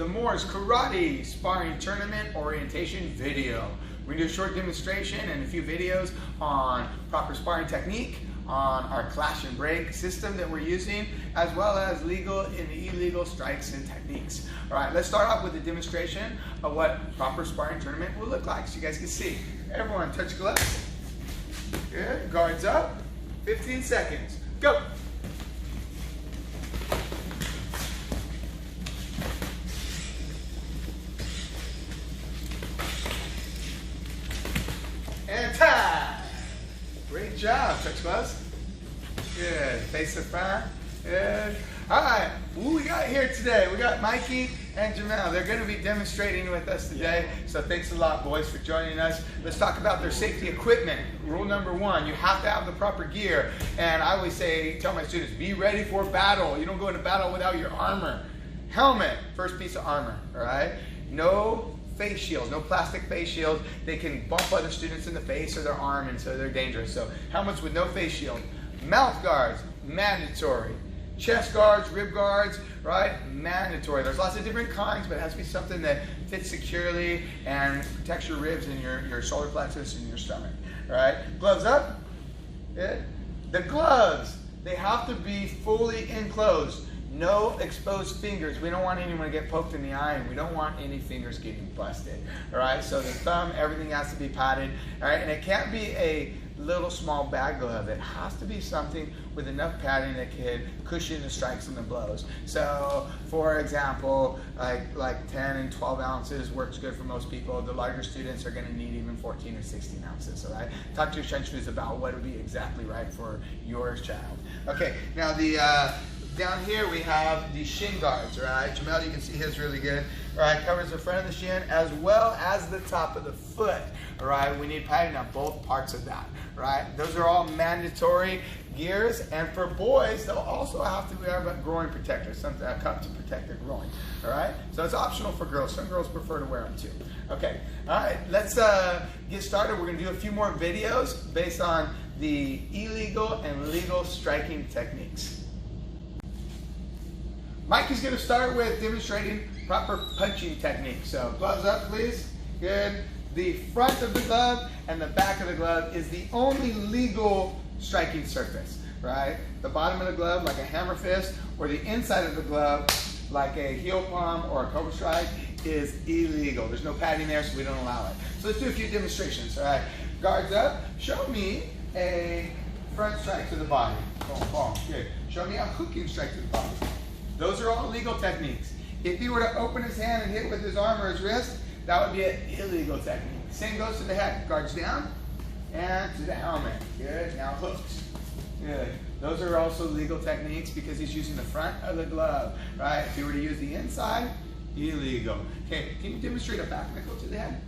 the Moore's Karate Sparring Tournament Orientation video. We're going to do a short demonstration and a few videos on proper sparring technique, on our clash and break system that we're using, as well as legal and illegal strikes and techniques. All right, let's start off with a demonstration of what proper sparring tournament will look like so you guys can see. Everyone touch gloves. Good, guards up, 15 seconds, go. And time. Great job, touch gloves. Good, face the front. Good. All right, who we got here today? We got Mikey and Jamel. They're going to be demonstrating with us today. So thanks a lot, boys, for joining us. Let's talk about their safety equipment. Rule number one, you have to have the proper gear. And I always tell my students, be ready for battle. You don't go into battle without your armor. Helmet, first piece of armor, all right? No face shields, no plastic face shields. They can bump other students in the face or their arm, and so they're dangerous. So helmets with no face shield. Mouth guards, mandatory. Chest guards, rib guards, right? Mandatory. There's lots of different kinds, but it has to be something that fits securely and protects your ribs and your solar plexus and your stomach, all right? Gloves up. Good. The gloves, they have to be fully enclosed. No exposed fingers. We don't want anyone to get poked in the eye, and we don't want any fingers getting busted. All right, so the thumb, everything has to be padded. All right, and it can't be a little small bag glove. It has to be something with enough padding that can cushion the strikes and the blows. So, for example, like 10 and 12 ounces works good for most people. The larger students are going to need even 14 or 16 ounces. All right, talk to your shenshus about what would be exactly right for your child. Okay, now down here we have the shin guards, right? Jamel, you can see his really good. All right, covers the front of the shin as well as the top of the foot. All right, we need padding on both parts of that, right? Those are all mandatory gears, and for boys, they'll also have to wear a groin protector, something, a cup to protect their groin, all right? So it's optional for girls. Some girls prefer to wear them too. Okay, all right, let's get started. We're gonna do a few more videos based on the illegal and legal striking techniques. Mike is going to start with demonstrating proper punching technique. So gloves up, please. Good. The front of the glove and the back of the glove is the only legal striking surface, right? The bottom of the glove, like a hammer fist, or the inside of the glove, like a heel palm or a cobra strike, is illegal. There's no padding there, so we don't allow it. So let's do a few demonstrations, all right? Guards up. Show me a front strike to the body. Boom, boom. Good. Show me a hooking strike to the body. Those are all legal techniques. If he were to open his hand and hit with his arm or his wrist, that would be an illegal technique. Same goes to the head. Guards down and to the helmet. Good. Now hooks. Good. Those are also legal techniques because he's using the front of the glove, right? If he were to use the inside, illegal. Okay, can you demonstrate a back knuckle to the head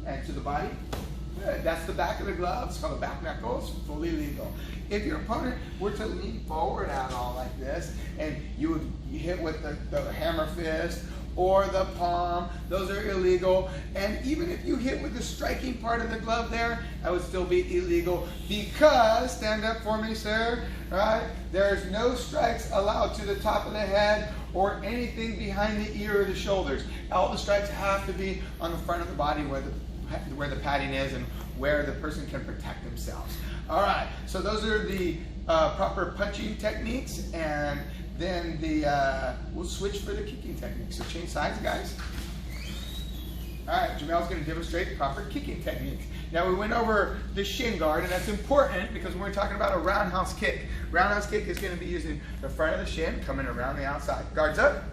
and to the body? Good. That's the back of the glove. It's called a back knuckle. It's fully legal. If your opponent were to lean forward out all like this, and you hit with the hammer fist or the palm, those are illegal. And even if you hit with the striking part of the glove there, that would still be illegal because, stand up for me, sir, right? There's no strikes allowed to the top of the head or anything behind the ear or the shoulders. All the strikes have to be on the front of the body where the padding is and where the person can protect themselves. All right, so those are the proper punching techniques, and then we'll switch for the kicking technique. So change sides, guys. All right, Jamel's going to demonstrate proper kicking techniques. Now we went over the shin guard, and that's important because we're talking about a roundhouse kick. Roundhouse kick is going to be using the front of the shin, coming around the outside. Guards up.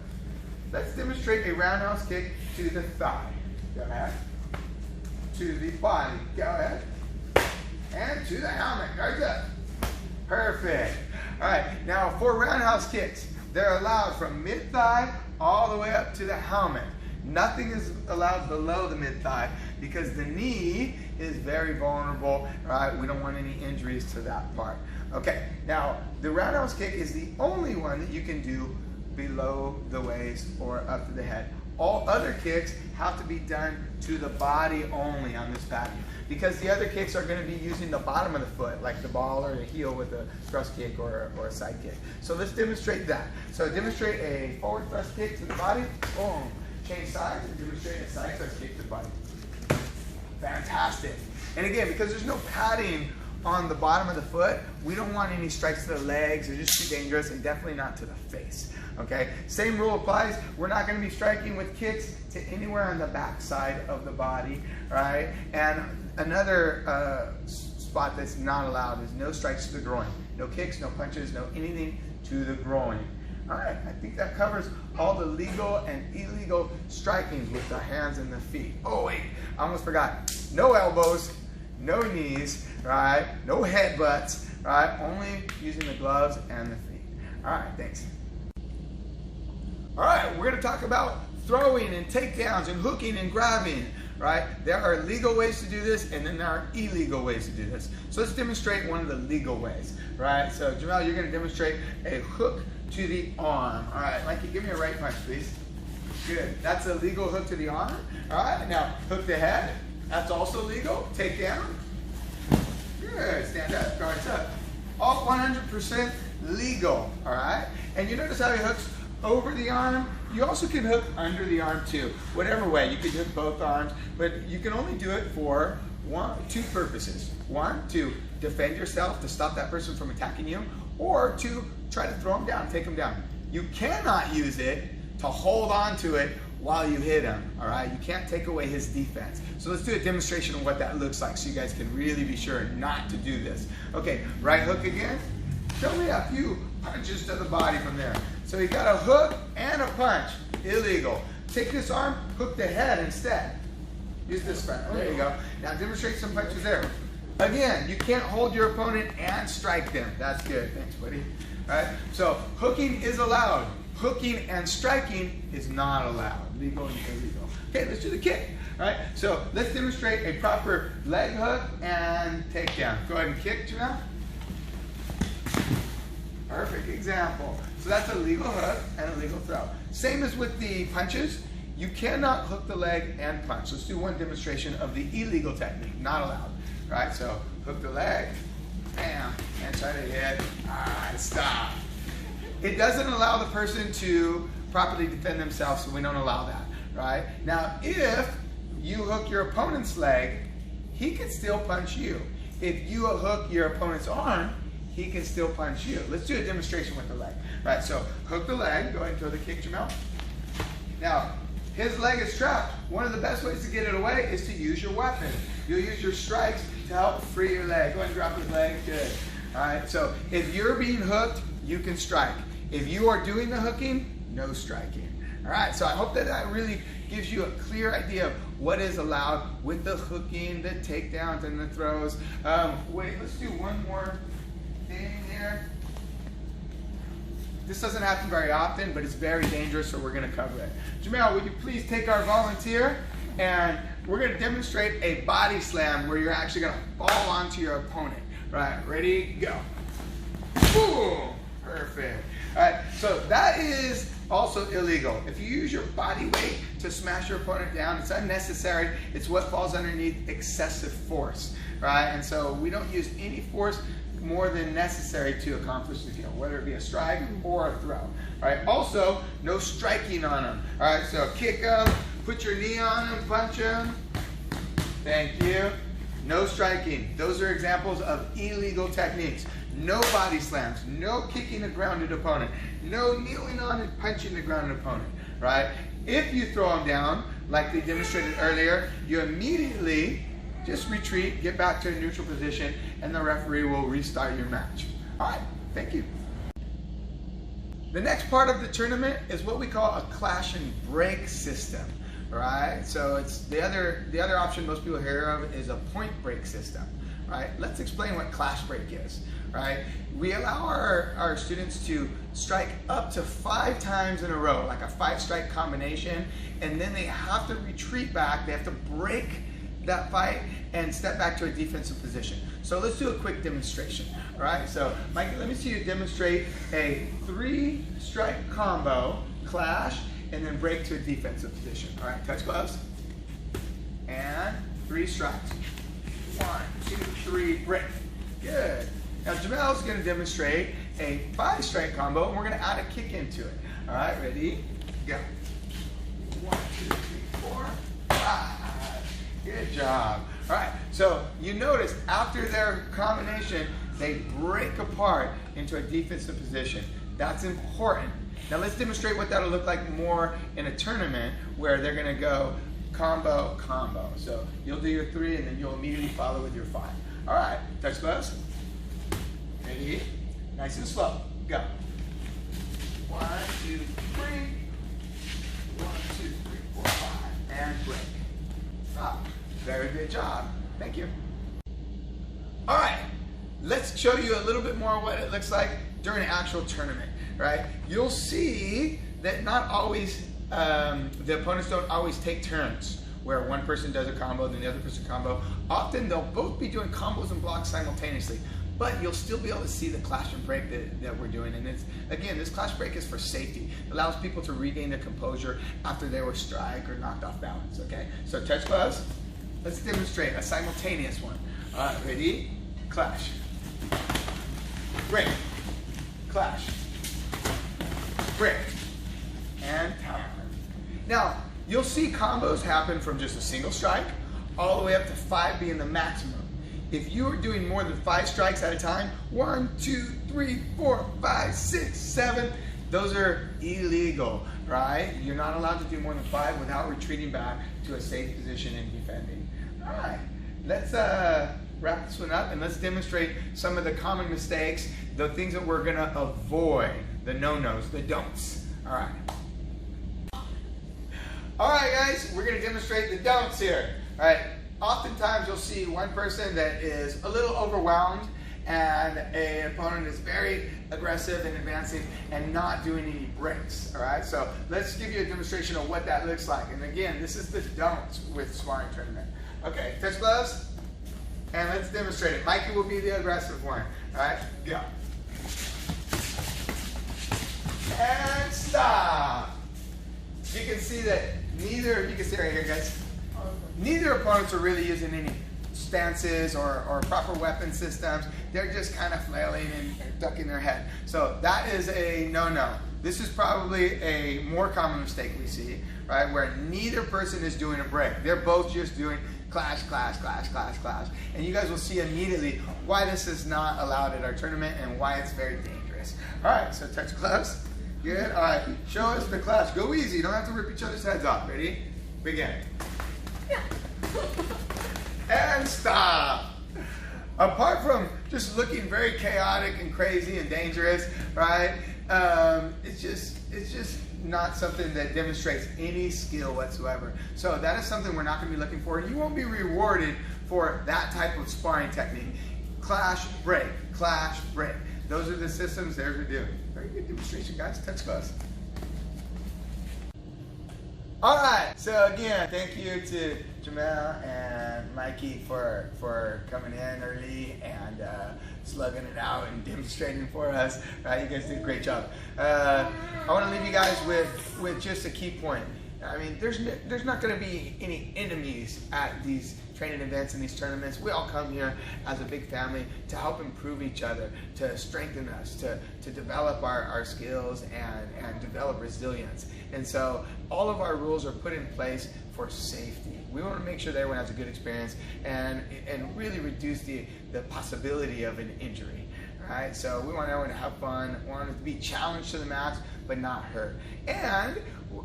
Let's demonstrate a roundhouse kick to the thigh. Go ahead. To the body. Go ahead. And to the helmet. Guards up. Perfect. All right, now for roundhouse kicks, they're allowed from mid-thigh all the way up to the helmet. Nothing is allowed below the mid-thigh because the knee is very vulnerable, right? We don't want any injuries to that part. Okay, now the roundhouse kick is the only one that you can do below the waist or up to the head. All other kicks have to be done to the body only on this pattern, because the other kicks are going to be using the bottom of the foot, like the ball or the heel with a thrust kick or a side kick. So let's demonstrate that. So demonstrate a forward thrust kick to the body, boom. Change sides and demonstrate a side thrust kick to the body. Fantastic. And again, because there's no padding on the bottom of the foot, we don't want any strikes to the legs. They're just too dangerous, and definitely not to the face. Okay, same rule applies. We're not going to be striking with kicks to anywhere on the back side of the body, right? And another spot that's not allowed is no strikes to the groin. No kicks, no punches, no anything to the groin. All right, I think that covers all the legal and illegal strikings with the hands and the feet. Oh wait, I almost forgot. No elbows, no knees, right? No headbutts, right? Only using the gloves and the feet. All right, thanks. All right, we're gonna talk about throwing and takedowns and hooking and grabbing, right? There are legal ways to do this, and then there are illegal ways to do this. So let's demonstrate one of the legal ways, right? So Jamal, you're gonna demonstrate a hook to the arm. All right, Mikey, give me a right punch, please. Good, that's a legal hook to the arm. All right, now hook the head. That's also legal. Take down. Good, stand up, guards up. All 100% legal, all right? And you notice how he hooks over the arm? You also can hook under the arm too. Whatever way, you can hook both arms, but you can only do it for two purposes. One, to defend yourself, to stop that person from attacking you, or to try to throw him down, take him down. You cannot use it to hold on to it while you hit him, all right? You can't take away his defense. So let's do a demonstration of what that looks like so you guys can really be sure not to do this. Okay, right hook again. Show me a few punches to the body from there. So you got a hook and a punch, illegal. Take this arm, hook the head instead. Use this front, there you go. Now demonstrate some punches there. Again, you can't hold your opponent and strike them. That's good, thanks buddy. All right, so hooking is allowed. Hooking and striking is not allowed, legal and illegal. Okay, let's do the kick. All right, so let's demonstrate a proper leg hook and takedown. Go ahead and kick, Janelle. Perfect example. So that's a legal hook and a legal throw. Same as with the punches. You cannot hook the leg and punch. Let's do one demonstration of the illegal technique, not allowed. All right, so hook the leg, bam, and try to hit, stop. It doesn't allow the person to properly defend themselves, so we don't allow that, right? Now, if you hook your opponent's leg, he can still punch you. If you hook your opponent's arm, he can still punch you. Let's do a demonstration with the leg. Right, so hook the leg, go ahead and throw the kick, Jamal. Now, his leg is trapped. One of the best ways to get it away is to use your weapon. You'll use your strikes to help free your leg. Go ahead and drop his leg, good. All right, so if you're being hooked, you can strike. If you are doing the hooking, no striking. All right, so I hope that that really gives you a clear idea of what is allowed with the hooking, the takedowns, and the throws. Wait, let's do one more thing here. This doesn't happen very often, but it's very dangerous, so we're gonna cover it. Jamel, would you please take our volunteer, and we're gonna demonstrate a body slam where you're actually gonna fall onto your opponent. Right, ready, go. Boom, perfect. All right, so that is also illegal. If you use your body weight to smash your opponent down, it's unnecessary. It's what falls underneath excessive force, right? And so we don't use any force more than necessary to accomplish the kill, whether it be a strike or a throw, right? Also, no striking on them. All right, so kick them, put your knee on them, punch them. Thank you. No striking. Those are examples of illegal techniques. No body slams, no kicking a grounded opponent, no kneeling on and punching the grounded opponent, right? If you throw them down, like they demonstrated earlier, you immediately just retreat, get back to a neutral position, and the referee will restart your match. All right, thank you. The next part of the tournament is what we call a clash and break system, right? So it's the other option most people hear of is a point break system, right? Let's explain what clash break is, right? We allow our students to strike up to 5 times in a row, like a 5-strike combination, and then they have to retreat back. They have to break that fight and step back to a defensive position. So let's do a quick demonstration, all right? So Mike, let me see you demonstrate a 3-strike combo, clash, and then break to a defensive position. All right, touch gloves. And 3 strikes. 1, 2, 3, break. Good. Now Jamel's going to demonstrate a 5-strike combo, and we're going to add a kick into it. All right, ready? Go. 1, 2, 3, 4, 5. Good job. All right, so you notice after their combination, they break apart into a defensive position. That's important. Now let's demonstrate what that'll look like more in a tournament where they're going to go combo, combo. So you'll do your 3 and then you'll immediately follow with your 5. All right, touch gloves. Ready? Nice and slow. Go. 1, 2, 3. 1, 2, 3, 4, 5. And break. Stop. Very good job. Thank you. All right, let's show you a little bit more what it looks like during an actual tournament, right? You'll see that not always, the opponents don't always take turns where one person does a combo, then the other person combo. Often they'll both be doing combos and blocks simultaneously, but you'll still be able to see the clash and break that we're doing. And it's, again, this clash break is for safety. It allows people to regain their composure after they were strike or knocked off balance, okay? So touch gloves. Let's demonstrate a simultaneous one. All right, ready? Clash. Break. Clash. Break. And time. Now, you'll see combos happen from just a single strike all the way up to 5 being the maximum. If you are doing more than 5 strikes at a time, 1, 2, 3, 4, 5, 6, 7, those are illegal, right? You're not allowed to do more than 5 without retreating back to a safe position and defending. All right, let's wrap this one up and let's demonstrate some of the common mistakes, the things that we're gonna avoid, the no-nos, the don'ts. All right. All right, guys, we're gonna demonstrate the don'ts here. All right, oftentimes you'll see one person that is a little overwhelmed and an opponent is very aggressive and advancing and not doing any breaks, all right? So let's give you a demonstration of what that looks like. And again, this is the don'ts with sparring tournament. Okay, touch gloves, and let's demonstrate it. Mikey will be the aggressive one, all right? Go. And stop. You can see that neither, you can see right here, guys, neither opponents are really using any stances or proper weapon systems. They're just kind of flailing and ducking their head. So that is a no-no. This is probably a more common mistake we see, right? Where neither person is doing a break. They're both just doing clash, clash, clash, clash, clash. And you guys will see immediately why this is not allowed at our tournament and why it's very dangerous. All right, so touch gloves. Good, all right, show us the clash. Go easy, you don't have to rip each other's heads off. Ready? Begin. And stop. Apart from just looking very chaotic and crazy and dangerous, right? It's just not something that demonstrates any skill whatsoever. So that is something we're not going to be looking for. You won't be rewarded for that type of sparring technique. Clash, break, clash, break. Those are the systems there to do. Very good demonstration, guys. Touch gloves. All right, so again, thank you to Jamel and Mikey for coming in early and slugging it out and demonstrating for us. You guys did a great job. I want to leave you guys with just a key point. I mean, there's not going to be any enemies at these training events and these tournaments. We all come here as a big family to help improve each other, to strengthen us, to develop our skills and develop resilience. And so all of our rules are put in place for safety. We want to make sure that everyone has a good experience and really reduce the possibility of an injury. Right? So we want everyone to have fun, we want them to be challenged to the max, but not hurt. And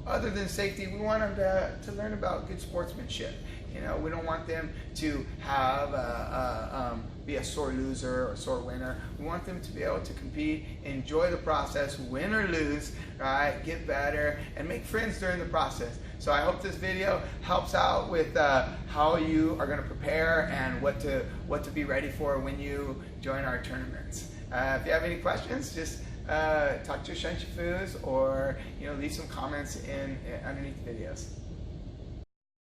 other than safety, we want them to learn about good sportsmanship. You know, we don't want them to have be a sore loser or a sore winner. We want them to be able to compete, enjoy the process, win or lose, right? Get better and make friends during the process. So I hope this video helps out with how you are going to prepare and what to be ready for when you join our tournaments. If you have any questions, just talk to your Shen Shifus or leave some comments underneath the videos.